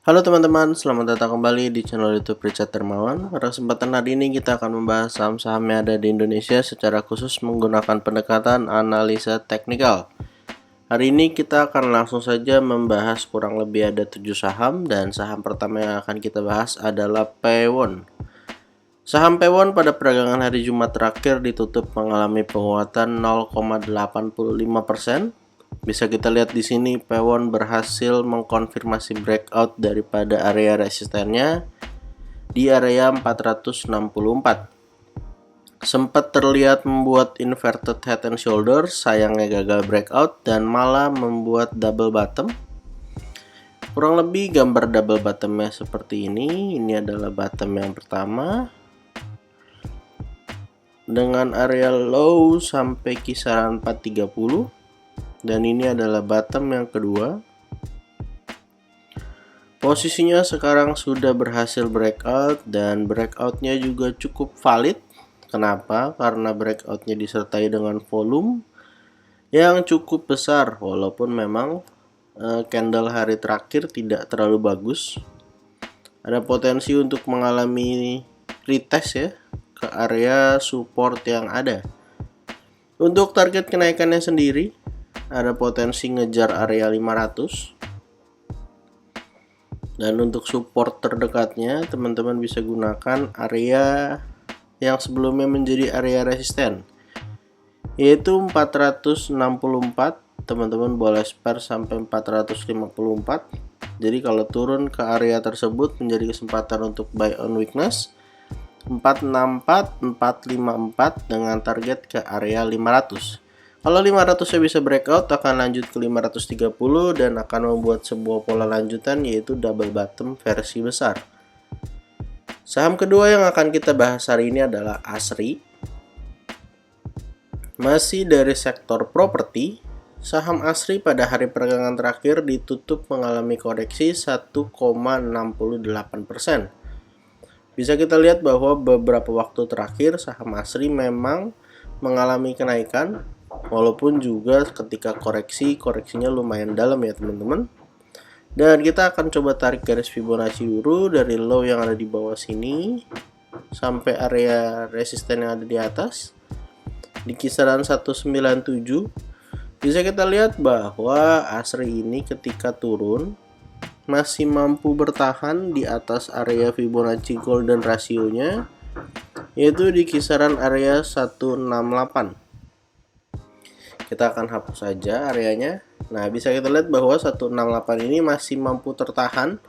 Halo teman-teman, selamat datang kembali di channel YouTube Richard Dermawan. Pada kesempatan hari ini kita akan membahas saham-saham yang ada di Indonesia secara khusus menggunakan pendekatan analisa teknikal. Hari ini kita akan langsung saja membahas kurang lebih ada 7 saham, dan saham pertama yang akan kita bahas adalah Pewon. Saham Pewon pada perdagangan hari Jumat terakhir ditutup mengalami penguatan 0,85%. Bisa kita lihat di sini Pewon berhasil mengkonfirmasi breakout daripada area resistennya di area 464. Sempat terlihat membuat inverted head and shoulder, sayangnya gagal breakout dan malah membuat double bottom. Kurang lebih gambar double bottomnya seperti ini. Ini adalah bottom yang pertama dengan area low sampai kisaran 430. Dan ini adalah bottom yang kedua. Posisinya sekarang sudah berhasil breakout, dan breakoutnya juga cukup valid. Kenapa? Karena breakoutnya disertai dengan volume yang cukup besar, walaupun memang candle hari terakhir tidak terlalu bagus. Ada potensi untuk mengalami retest ya ke area support yang ada. Untuk target kenaikannya sendiri ada potensi ngejar area 500. Dan untuk support terdekatnya teman-teman bisa gunakan area yang sebelumnya menjadi area resisten, yaitu 464. Teman-teman boleh spare sampai 454. Jadi kalau turun ke area tersebut menjadi kesempatan untuk buy on weakness 464, 454 dengan target ke area 500. Kalau 500-nya bisa breakout, akan lanjut ke 530 dan akan membuat sebuah pola lanjutan, yaitu double bottom versi besar. Saham kedua yang akan kita bahas hari ini adalah Asri. Masih dari sektor properti, saham Asri pada hari perdagangan terakhir ditutup mengalami koreksi 1,68%. Bisa kita lihat bahwa beberapa waktu terakhir saham Asri memang mengalami kenaikan, walaupun juga ketika koreksinya lumayan dalam ya teman-teman. Dan kita akan coba tarik garis Fibonacci dulu dari low yang ada di bawah sini sampai area resisten yang ada di atas di kisaran 197. Bisa kita lihat bahwa Asri ini ketika turun masih mampu bertahan di atas area Fibonacci golden ratio-nya, yaitu di kisaran area 168. Kita akan hapus saja areanya. Nah, bisa kita lihat bahwa 168 ini masih mampu tertahan,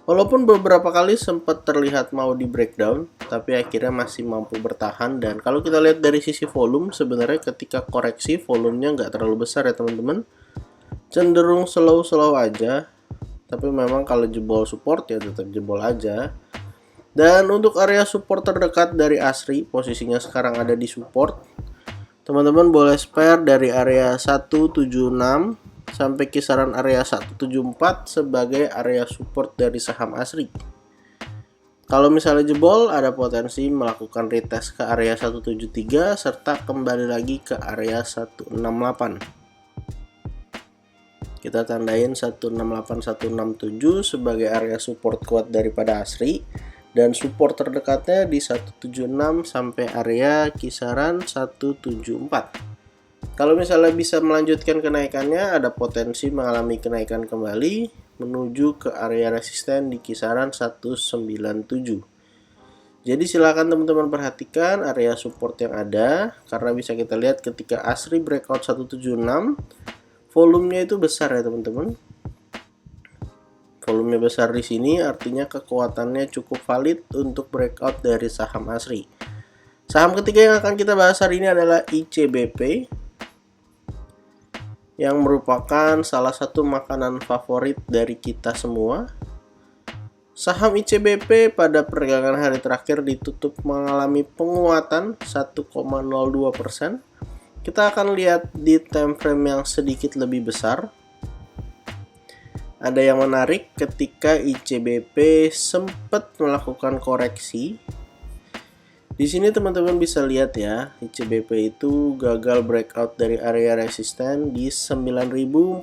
walaupun beberapa kali sempat terlihat mau di breakdown, tapi akhirnya masih mampu bertahan. Dan kalau kita lihat dari sisi volume, sebenarnya ketika koreksi volumenya nggak terlalu besar ya teman-teman, cenderung slow aja. Tapi memang kalau jebol support ya tetap jebol aja. Dan untuk area support terdekat dari Asri, posisinya sekarang ada di support. Teman-teman boleh spare dari area 176 sampai kisaran area 174 sebagai area support dari saham Asri. Kalau misalnya jebol, ada potensi melakukan retest ke area 173 serta kembali lagi ke area 168. Kita tandain 168, 167 sebagai area support kuat daripada Asri. Dan support terdekatnya di 176 sampai area kisaran 174. Kalau misalnya bisa melanjutkan kenaikannya, ada potensi mengalami kenaikan kembali menuju ke area resisten di kisaran 197. Jadi silakan teman-teman perhatikan area support yang ada, karena bisa kita lihat ketika Asri breakout 176, volumenya itu besar ya teman-teman. Volume besar di sini artinya kekuatannya cukup valid untuk breakout dari saham Asri. Saham ketiga yang akan kita bahas hari ini adalah ICBP, yang merupakan salah satu makanan favorit dari kita semua. Saham ICBP pada perdagangan hari terakhir ditutup mengalami penguatan 1,02%. Kita akan lihat di time frame yang sedikit lebih besar. Ada yang menarik ketika ICBP sempat melakukan koreksi. Di sini teman-teman bisa lihat ya, ICBP itu gagal breakout dari area resisten di 9.425.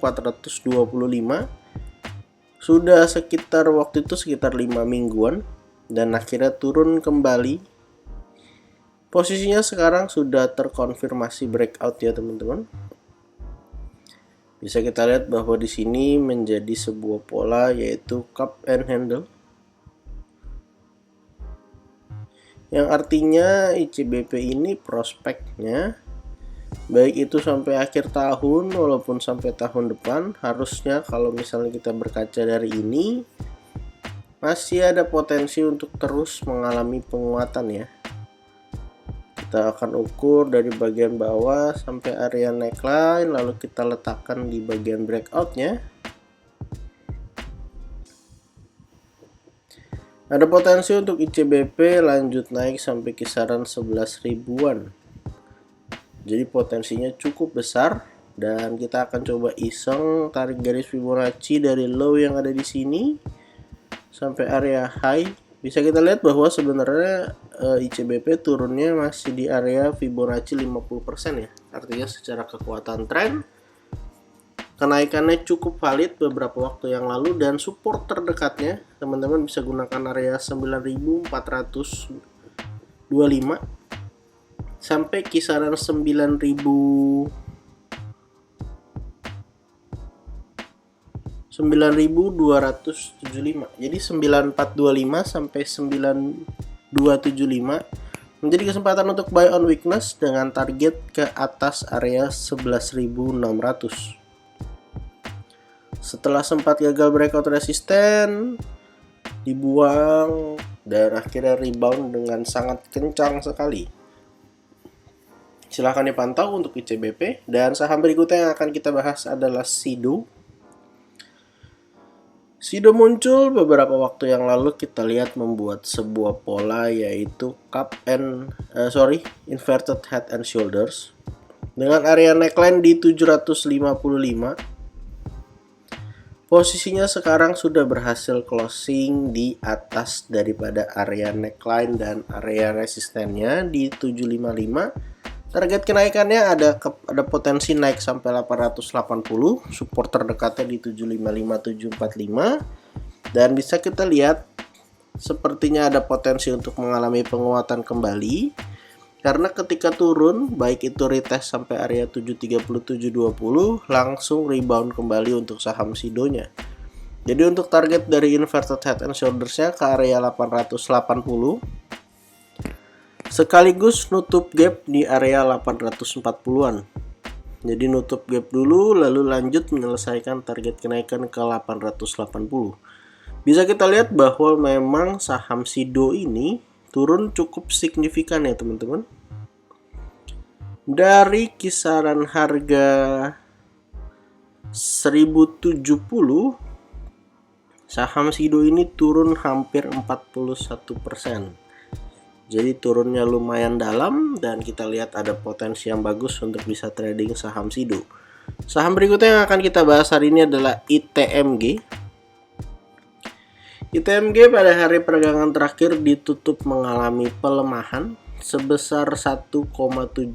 Sudah sekitar waktu itu sekitar 5 mingguan dan akhirnya turun kembali. Posisinya sekarang sudah terkonfirmasi breakout ya teman-teman. Bisa kita lihat bahwa di sini menjadi sebuah pola yaitu cup and handle. Yang artinya ICBP ini prospeknya baik itu sampai akhir tahun walaupun sampai tahun depan, harusnya kalau misalnya kita berkaca dari ini masih ada potensi untuk terus mengalami penguatan ya. Kita akan ukur dari bagian bawah sampai area neckline, lalu kita letakkan di bagian breakoutnya. Ada potensi untuk ICBP lanjut naik sampai kisaran 11 ribuan. Jadi potensinya cukup besar dan kita akan coba iseng tarik garis Fibonacci dari low yang ada di sini sampai area high. Bisa kita lihat bahwa sebenarnya ICBP turunnya masih di area Fibonacci 50% ya. Artinya secara kekuatan tren kenaikannya cukup valid beberapa waktu yang lalu, dan support terdekatnya teman-teman bisa gunakan area 9425 sampai kisaran 9275. Jadi 9425 sampai 9275 menjadi kesempatan untuk buy on weakness dengan target ke atas area 11.600. Setelah sempat gagal breakout resisten, dibuang dan akhirnya rebound dengan sangat kencang sekali. Silahkan dipantau untuk ICBP. Dan saham berikutnya yang akan kita bahas adalah SIDO. SIDO muncul beberapa waktu yang lalu, kita lihat membuat sebuah pola yaitu inverted head and shoulders dengan area neckline di 755. Posisinya sekarang sudah berhasil closing di atas daripada area neckline dan area resistennya di 755. Target kenaikannya ada potensi naik sampai 880, support terdekatnya di 755-745, dan bisa kita lihat sepertinya ada potensi untuk mengalami penguatan kembali karena ketika turun baik itu retest sampai area 730-720 langsung rebound kembali untuk saham SIDO-nya. Jadi untuk target dari inverted head and shoulders-nya ke area 880 sekaligus nutup gap di area 840-an. Jadi nutup gap dulu lalu lanjut menyelesaikan target kenaikan ke 880. Bisa kita lihat bahwa memang saham SIDO ini turun cukup signifikan ya teman-teman. Dari kisaran harga 1070, saham SIDO ini turun hampir 41%. Jadi turunnya lumayan dalam dan kita lihat ada potensi yang bagus untuk bisa trading saham SIDO. Saham berikutnya yang akan kita bahas hari ini adalah ITMG. ITMG pada hari perdagangan terakhir ditutup mengalami pelemahan sebesar 1,74%.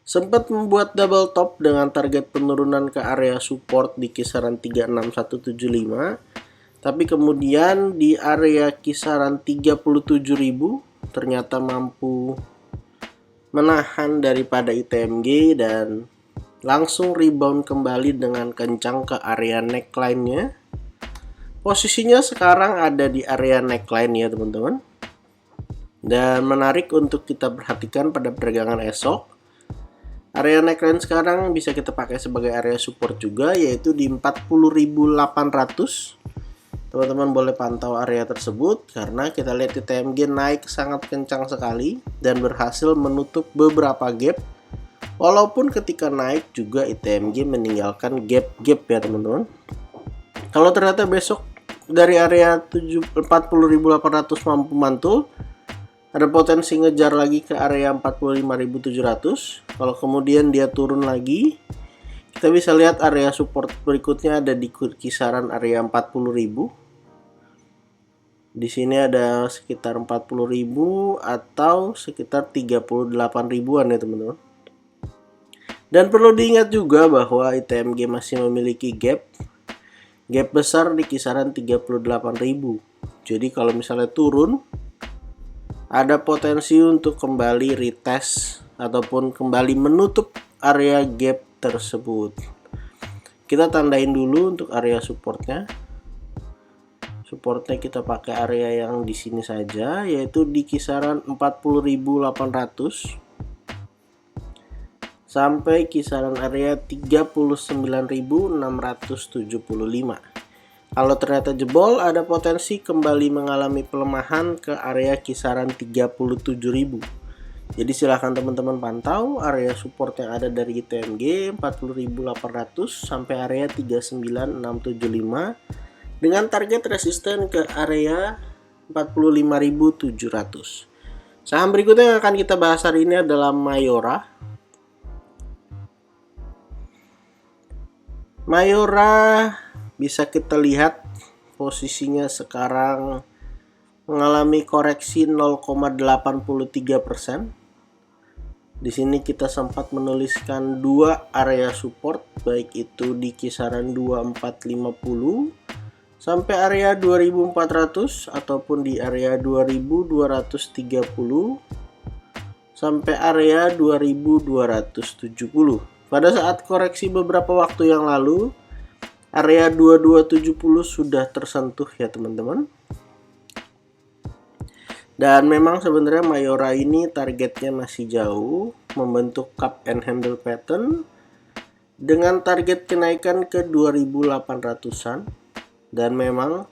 Sempat membuat double top dengan target penurunan ke area support di kisaran 36175. Tapi kemudian di area kisaran 37.000 ternyata mampu menahan daripada ITMG dan langsung rebound kembali dengan kencang ke area neckline-nya. Posisinya sekarang ada di area neckline ya teman-teman. Dan menarik untuk kita perhatikan pada perdagangan esok. Area neckline sekarang bisa kita pakai sebagai area support juga, yaitu di 40.800. Teman-teman boleh pantau area tersebut karena kita lihat ITMG naik sangat kencang sekali dan berhasil menutup beberapa gap. Walaupun ketika naik juga ITMG meninggalkan gap-gap ya teman-teman. Kalau ternyata besok dari area 40.800 mampu mantul, ada potensi ngejar lagi ke area 45.700. Kalau kemudian dia turun lagi, kita bisa lihat area support berikutnya ada di kisaran area 40.000. Di sini ada sekitar 40.000 atau sekitar 38.000-an ya teman-teman. Dan perlu diingat juga bahwa ITMG masih memiliki gap Gap besar di kisaran 38.000. Jadi kalau misalnya turun, ada potensi untuk kembali retest ataupun kembali menutup area gap tersebut. Kita tandain dulu untuk area supportnya. Supportnya kita pakai area yang di sini saja, yaitu di kisaran 40.800 sampai kisaran area 39.675. Kalau ternyata jebol, ada potensi kembali mengalami pelemahan ke area kisaran 37.000. Jadi silahkan teman-teman pantau area support yang ada dari ITMG 40.800 sampai area 39.675 dengan target resisten ke area 45.700. Saham berikutnya yang akan kita bahas hari ini adalah Mayora. Mayora bisa kita lihat posisinya sekarang mengalami koreksi 0,83%. Di sini kita sempat menuliskan dua area support, baik itu di kisaran 2450 sampai area 2400 ataupun di area 2230 sampai area 2270. Pada saat koreksi beberapa waktu yang lalu, area 2270 sudah tersentuh ya teman-teman. Dan memang sebenarnya Mayora ini targetnya masih jauh, membentuk cup and handle pattern dengan target kenaikan ke 2800-an. Dan memang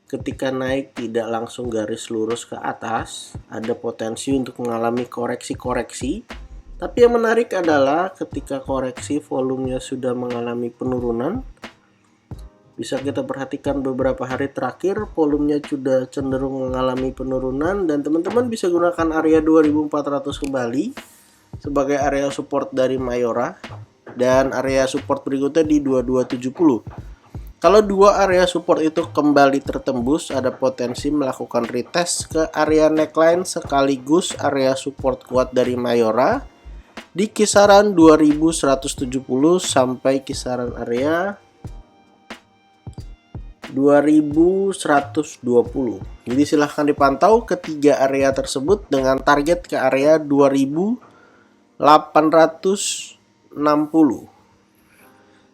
ketika naik tidak langsung garis lurus ke atas, ada potensi untuk mengalami koreksi-koreksi. Tapi yang menarik adalah ketika koreksi volumenya sudah mengalami penurunan, bisa kita perhatikan beberapa hari terakhir volumenya sudah cenderung mengalami penurunan, dan teman-teman bisa gunakan area 2400 kembali sebagai area support dari Mayora, dan area support berikutnya di 2270. Kalau dua area support itu kembali tertembus, ada potensi melakukan retest ke area neckline sekaligus area support kuat dari Mayora di kisaran 2170 sampai kisaran area 2120. Jadi silahkan dipantau ketiga area tersebut dengan target ke area 2860.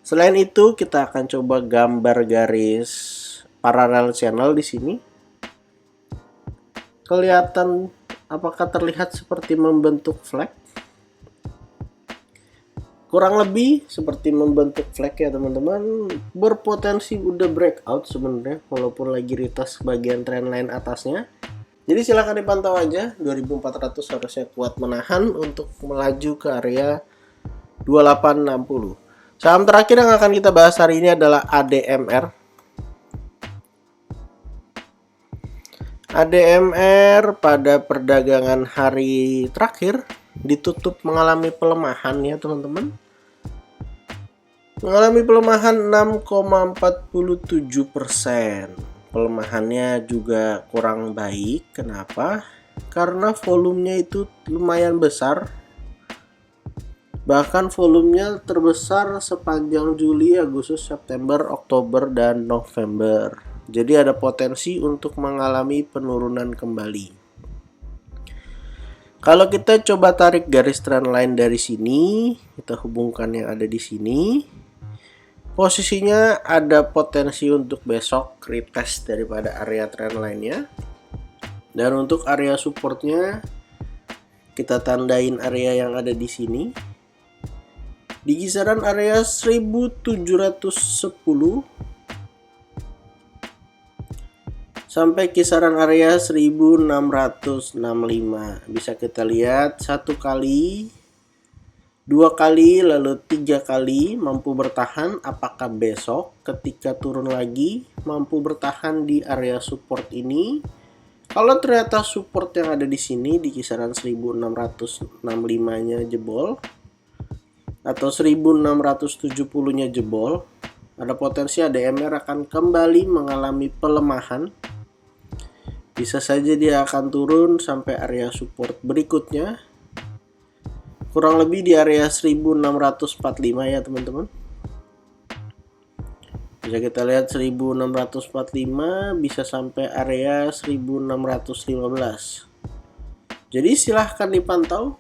Selain itu, kita akan coba gambar garis paralel channel di sini. Kelihatan apakah terlihat seperti membentuk flag? Kurang lebih seperti membentuk flag ya teman-teman. Berpotensi udah breakout sebenarnya, walaupun lagi retest bagian trendline atasnya. Jadi silahkan dipantau aja, 2400 harusnya kuat menahan untuk melaju ke area 2860. Saham terakhir yang akan kita bahas hari ini adalah ADMR. ADMR pada perdagangan hari terakhir ditutup mengalami pelemahan ya teman-teman. Mengalami pelemahan 6,47%. Pelemahannya juga kurang baik. Kenapa? Karena volumenya itu lumayan besar. Bahkan volumenya terbesar sepanjang Juli, Agustus, September, Oktober, dan November. Jadi ada potensi untuk mengalami penurunan kembali. Kalau kita coba tarik garis trendline dari sini, kita hubungkan yang ada di sini. Posisinya ada potensi untuk besok retest daripada area trendline-nya. Dan untuk area supportnya, kita tandain area yang ada di sini. Di kisaran area 1710 sampai kisaran area 1665. Bisa kita lihat satu kali, dua kali, lalu tiga kali mampu bertahan. Apakah besok ketika turun lagi mampu bertahan di area support ini? Kalau ternyata support yang ada di sini di kisaran 1665-nya jebol atau 1670-nya jebol, ada potensi ADMR akan kembali mengalami pelemahan. Bisa saja dia akan turun sampai area support berikutnya, kurang lebih di area 1645 ya teman-teman. Bisa kita lihat 1645 bisa sampai area 1615. Jadi silahkan dipantau.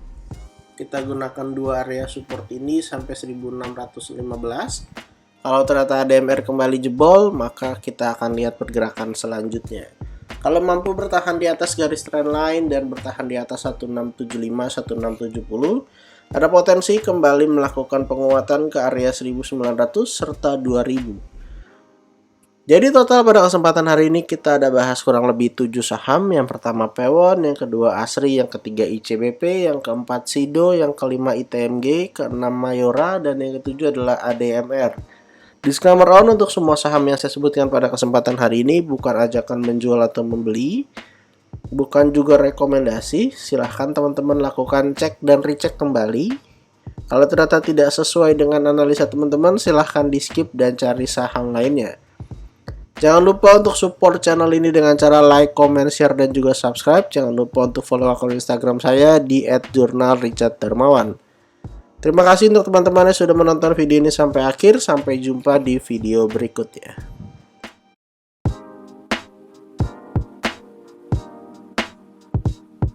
Kita gunakan dua area support ini sampai 1615. Kalau ternyata ADMR kembali jebol, maka kita akan lihat pergerakan selanjutnya. Kalau mampu bertahan di atas garis trendline dan bertahan di atas 1675, 1670, ada potensi kembali melakukan penguatan ke area 1900 serta 2000. Jadi total pada kesempatan hari ini kita ada bahas kurang lebih 7 saham. Yang pertama Pewon, yang kedua Asri, yang ketiga ICBP, yang keempat Sido, yang kelima ITMG, keenam Mayora, dan yang ketujuh adalah ADMR. Disclaimer on untuk semua saham yang saya sebutkan pada kesempatan hari ini bukan ajakan menjual atau membeli, bukan juga rekomendasi. Silahkan teman-teman lakukan cek dan recheck kembali. Kalau ternyata tidak sesuai dengan analisa teman-teman, silahkan di skip dan cari saham lainnya. Jangan lupa untuk support channel ini dengan cara like, comment, share, dan juga subscribe. Jangan lupa untuk follow akun Instagram saya di @jurnalricharddarmawan. Terima kasih untuk teman-teman yang sudah menonton video ini sampai akhir. Sampai jumpa di video berikutnya.